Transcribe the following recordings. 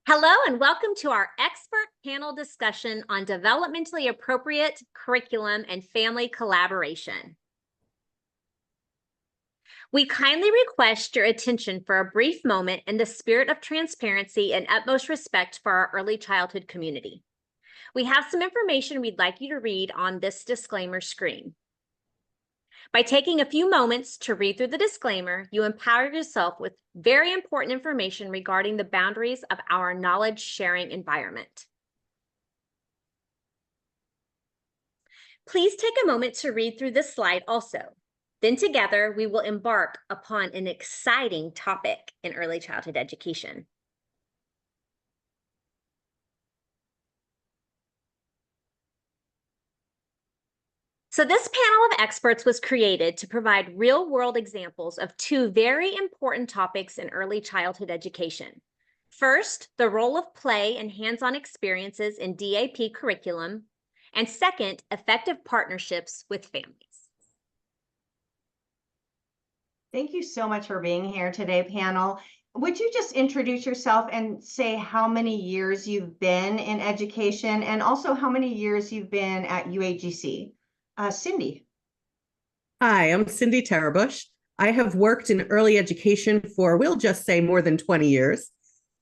Hello and welcome to our expert panel discussion on developmentally appropriate curriculum and family collaboration. We kindly request your attention for a brief moment in the spirit of transparency and utmost respect for our early childhood community. We have some information we'd like you to read on this disclaimer screen. By taking a few moments to read through the disclaimer, you empower yourself with very important information regarding the boundaries of our knowledge sharing environment. Please take a moment to read through this slide also. Then together we will embark upon an exciting topic in early childhood education. So this panel of experts was created to provide real-world examples of two very important topics in early childhood education. First, the role of play and hands-on experiences in DAP curriculum, and second, effective partnerships with families. Thank you so much for being here today, panel. Would you just introduce yourself and say how many years you've been in education and also how many years you've been at UAGC? Cindy. Hi, I'm Cindy Tarabush. I have worked in early education for, we'll just say, more than 20 years.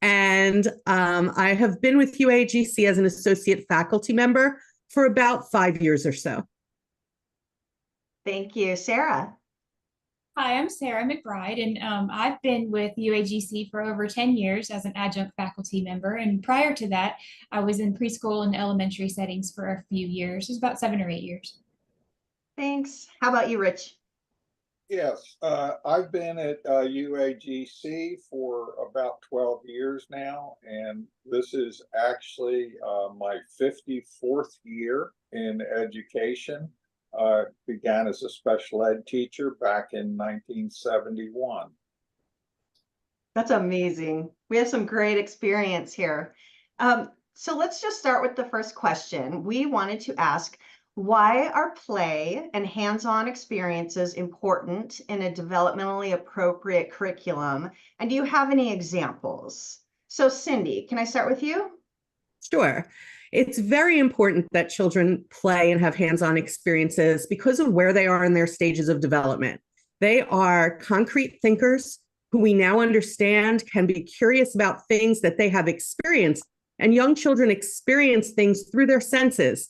And I have been with UAGC as an associate faculty member for about 5 years or so. Thank you. Sarah. Hi, I'm Sarah McBride, and I've been with UAGC for over 10 years as an adjunct faculty member. And prior to that, I was in preschool and elementary settings for a few years. It was about 7 or 8 years. Thanks. How about you, Rich? Yes, I've been at UAGC for about 12 years now, and this is actually my 54th year in education. Began as a special ed teacher back in 1971. That's amazing. We have some great experience here. So let's just start with the first question. We wanted to ask, why are play and hands-on experiences important in a developmentally appropriate curriculum? And do you have any examples? So Cindy, can I start with you? Sure. It's very important that children play and have hands-on experiences because of where they are in their stages of development. They are concrete thinkers who we now understand can be curious about things that they have experienced. And young children experience things through their senses.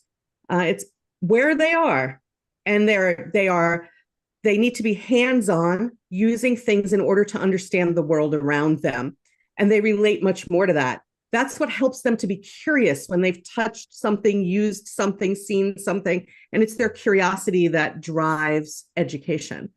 It's where they are, and they need to be hands-on using things in order to understand the world around them. And they relate much more to that. That's what helps them to be curious when they've touched something, used something, seen something, and it's their curiosity that drives education.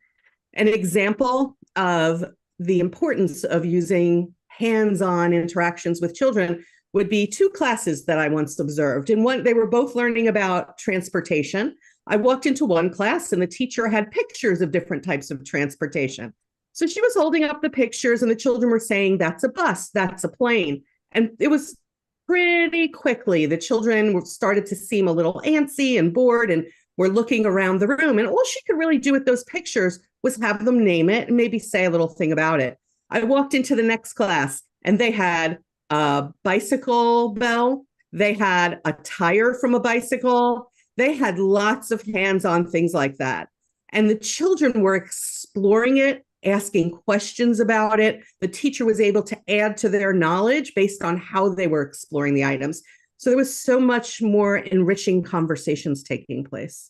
An example of the importance of using hands-on interactions with children would be two classes that I once observed. In one, they were both learning about transportation. I walked into one class and the teacher had pictures of different types of transportation. So she was holding up the pictures and the children were saying, that's a bus, that's a plane. And it was pretty quickly, the children started to seem a little antsy and bored and were looking around the room. And all she could really do with those pictures was have them name it and maybe say a little thing about it. I walked into the next class and they had a bicycle bell. They had a tire from a bicycle. They had lots of hands-on things like that. And the children were exploring it, asking questions about it. The teacher was able to add to their knowledge based on how they were exploring the items. So there was so much more enriching conversations taking place.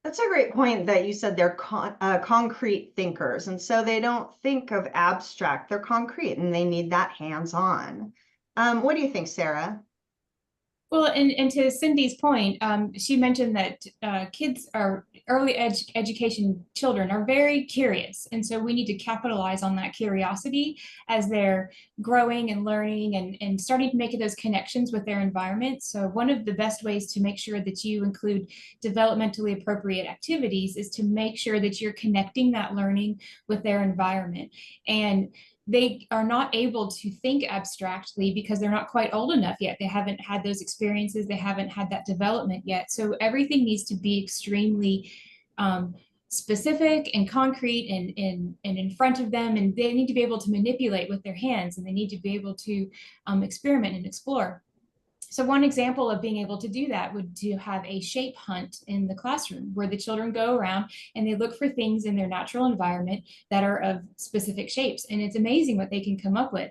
That's a great point that you said they're concrete thinkers. And so they don't think of abstract, they're concrete and they need that hands-on. What do you think, Sarah? Well, and to Cindy's point, she mentioned that kids are early education children are very curious. And so we need to capitalize on that curiosity as they're growing and learning and starting to make those connections with their environment. So one of the best ways to make sure that you include developmentally appropriate activities is to make sure that you're connecting that learning with their environment. And they are not able to think abstractly because they're not quite old enough yet. They haven't had those experiences. They haven't had that development yet. So everything needs to be extremely specific and concrete and in front of them, and they need to be able to manipulate with their hands, and they need to be able to experiment and explore. So one example of being able to do that would to have a shape hunt in the classroom where the children go around and they look for things in their natural environment that are of specific shapes. And it's amazing what they can come up with.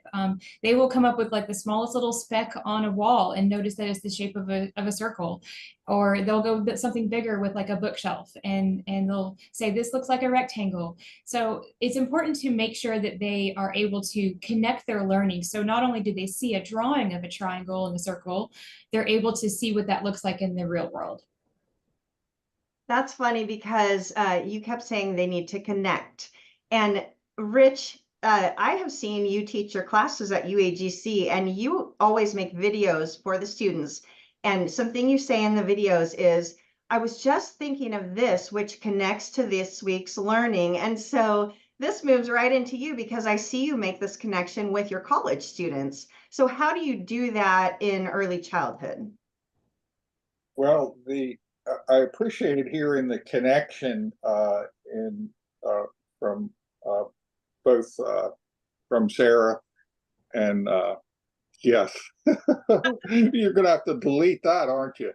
They will come up with like the smallest little speck on a wall and notice that it's the shape of a circle. Or they'll go with something bigger with like a bookshelf and they'll say, this looks like a rectangle. So it's important to make sure that they are able to connect their learning. So not only do they see a drawing of a triangle and a circle, they're able to see what that looks like in the real world. That's funny because you kept saying they need to connect. And Rich, I have seen you teach your classes at UAGC, and you always make videos for the students. And something you say in the videos is, I was just thinking of this, which connects to this week's learning. And so this moves right into you because I see you make this connection with your college students. So how do you do that in early childhood? Well, I appreciated hearing the connection from both from Sarah and yes, you're gonna have to delete that, aren't you?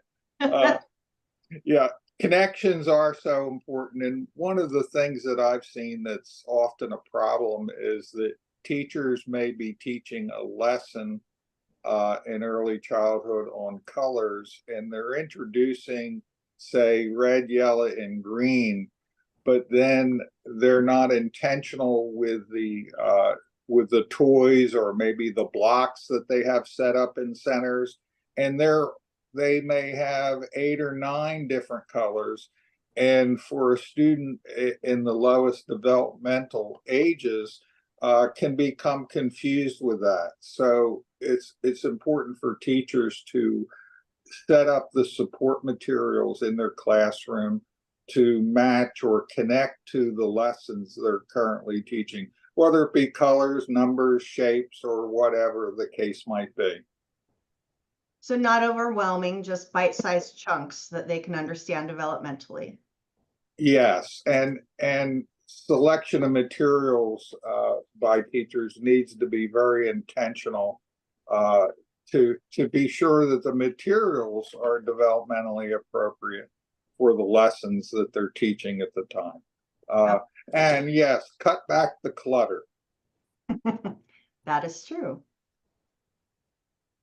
Yeah, connections are so important, and one of the things that I've seen that's often a problem is that teachers may be teaching a lesson in early childhood on colors, and they're introducing, say, red, yellow, and green, but then they're not intentional with the toys or maybe the blocks that they have set up in centers, and they may have 8 or 9 different colors. And for a student in the lowest developmental ages, can become confused with that. So it's important for teachers to set up the support materials in their classroom to match or connect to the lessons they're currently teaching, whether it be colors, numbers, shapes, or whatever the case might be. So not overwhelming, just bite-sized chunks that they can understand developmentally. Yes, and selection of materials by teachers needs to be very intentional to be sure that the materials are developmentally appropriate for the lessons that they're teaching at the time. And yes, cut back the clutter. That is true.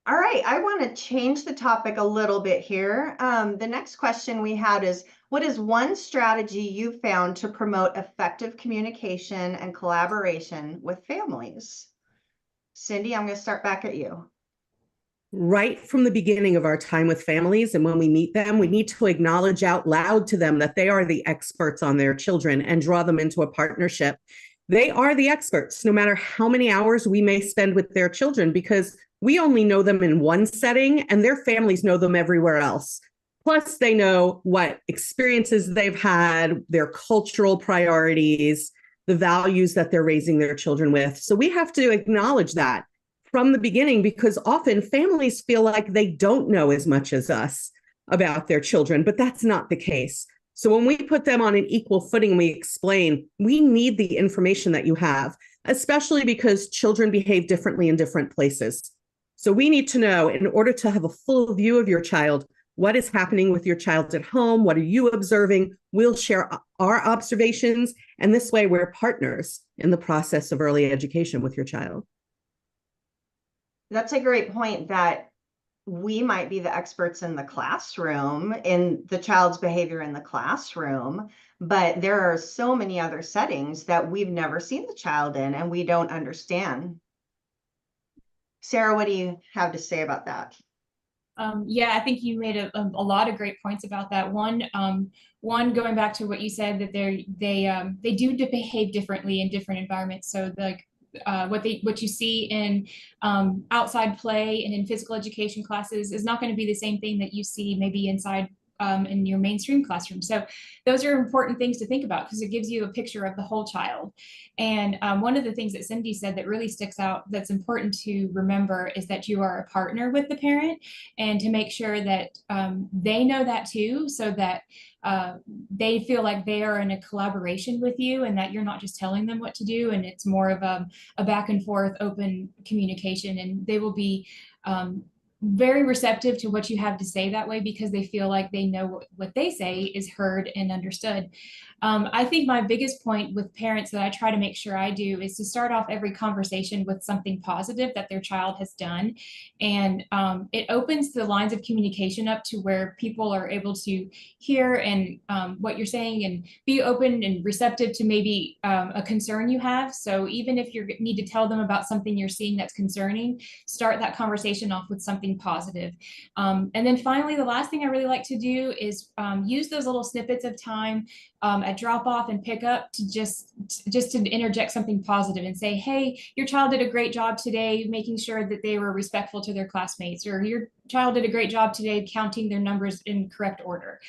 All right, I want to change the topic a little bit here. The next question we had is, what is one strategy you found to promote effective communication and collaboration with families? Cindy, I'm going to start back at you. Right from the beginning of our time with families and when we meet them, we need to acknowledge out loud to them that they are the experts on their children and draw them into a partnership. They are the experts, no matter how many hours we may spend with their children, because we only know them in one setting and their families know them everywhere else. Plus, they know what experiences they've had, their cultural priorities, the values that they're raising their children with. So we have to acknowledge that from the beginning, because often families feel like they don't know as much as us about their children, but that's not the case. So when we put them on an equal footing and we explain, we need the information that you have, especially because children behave differently in different places. So we need to know, in order to have a full view of your child, what is happening with your child at home? What are you observing? We'll share our observations. And this way we're partners in the process of early education with your child. That's a great point, that we might be the experts in the classroom, in the child's behavior in the classroom, but there are so many other settings that we've never seen the child in and we don't understand. Sarah, what do you have to say about that? Yeah, I think you made a lot of great points about that. One, going back to what you said, that they do behave differently in different environments. So like what you see in outside play and in physical education classes is not going to be the same thing that you see maybe inside in your mainstream classroom. So those are important things to think about because it gives you a picture of the whole child. And one of the things that Cindy said that really sticks out that's important to remember is that you are a partner with the parent, and to make sure that they know that too, so that they feel like they are in a collaboration with you and that you're not just telling them what to do, and it's more of a back and forth open communication, and they will be very receptive to what you have to say that way because they feel like they know what they say is heard and understood. I think my biggest point with parents that I try to make sure I do is to start off every conversation with something positive that their child has done. And it opens the lines of communication up to where people are able to hear and what you're saying and be open and receptive to maybe a concern you have. So even if you need to tell them about something you're seeing that's concerning, start that conversation off with something positive. And then finally, the last thing I really like to do is use those little snippets of time at drop off and pick up to just to interject something positive and say, hey, your child did a great job today making sure that they were respectful to their classmates, or your child did a great job today counting their numbers in correct order.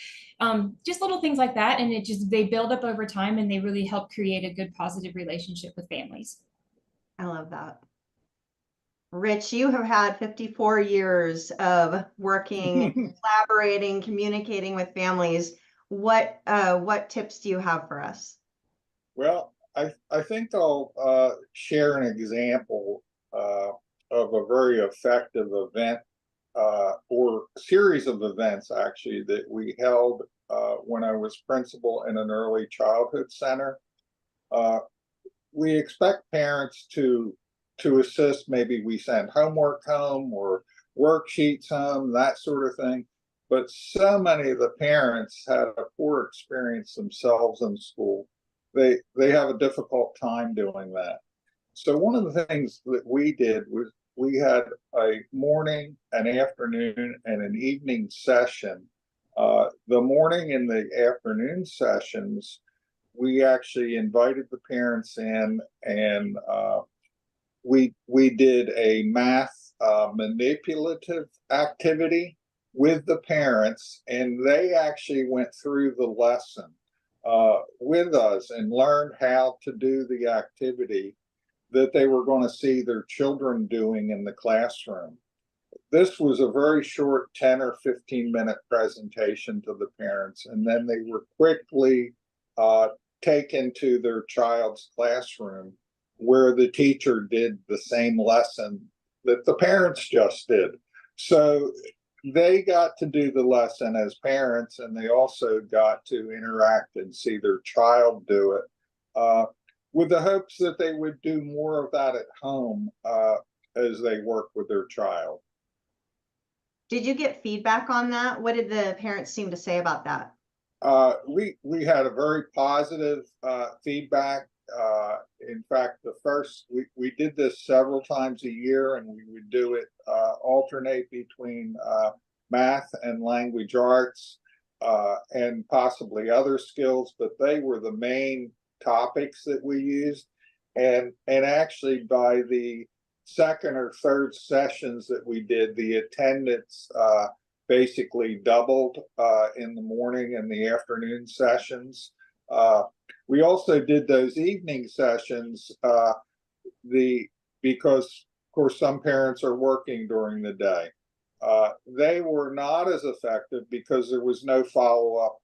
Just little things like that, and they build up over time and they really help create a good positive relationship with families. I love that. Rich, you have had 54 years of working, collaborating, communicating with families. What tips do you have for us? Well, I think I'll share an example of a very effective event or series of events actually that we held when I was principal in an early childhood center. We expect parents to assist. Maybe we send homework home or worksheets home, that sort of thing. But so many of the parents had a poor experience themselves in school. They have a difficult time doing that. So one of the things that we did was we had a morning, an afternoon, and an evening session. The morning and the afternoon sessions, we actually invited the parents in, and we did a math manipulative activity with the parents, and they actually went through the lesson with us and learned how to do the activity that they were going to see their children doing in the classroom. This was a very short 10 or 15-minute presentation to the parents, and then they were quickly taken to their child's classroom where the teacher did the same lesson that the parents just did. So they got to do the lesson as parents, and they also got to interact and see their child do it with the hopes that they would do more of that at home as they work with their child. Did you get feedback on that? What did the parents seem to say about that? We had a very positive feedback. In fact, we did this several times a year, and we would do it alternate between math and language arts and possibly other skills, but they were the main topics that we used. And actually by the second or third sessions that we did, the attendance basically doubled in the morning and the afternoon sessions. We also did those evening sessions because, of course, some parents are working during the day. They were not as effective because there was no follow-up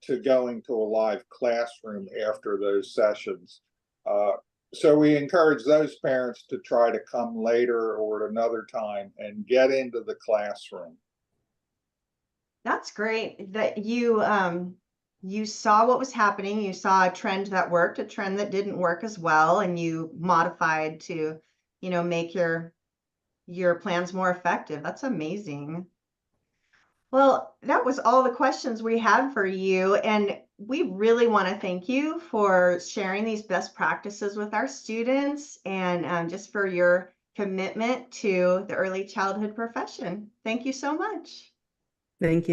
to going to a live classroom after those sessions. So we encourage those parents to try to come later or at another time and get into the classroom. That's great that you saw what was happening. You saw a trend that worked, a trend that didn't work as well, and you modified to, make your plans more effective. That's amazing. Well, that was all the questions we had for you, and we really want to thank you for sharing these best practices with our students and just for your commitment to the early childhood profession. Thank you so much. Thank you.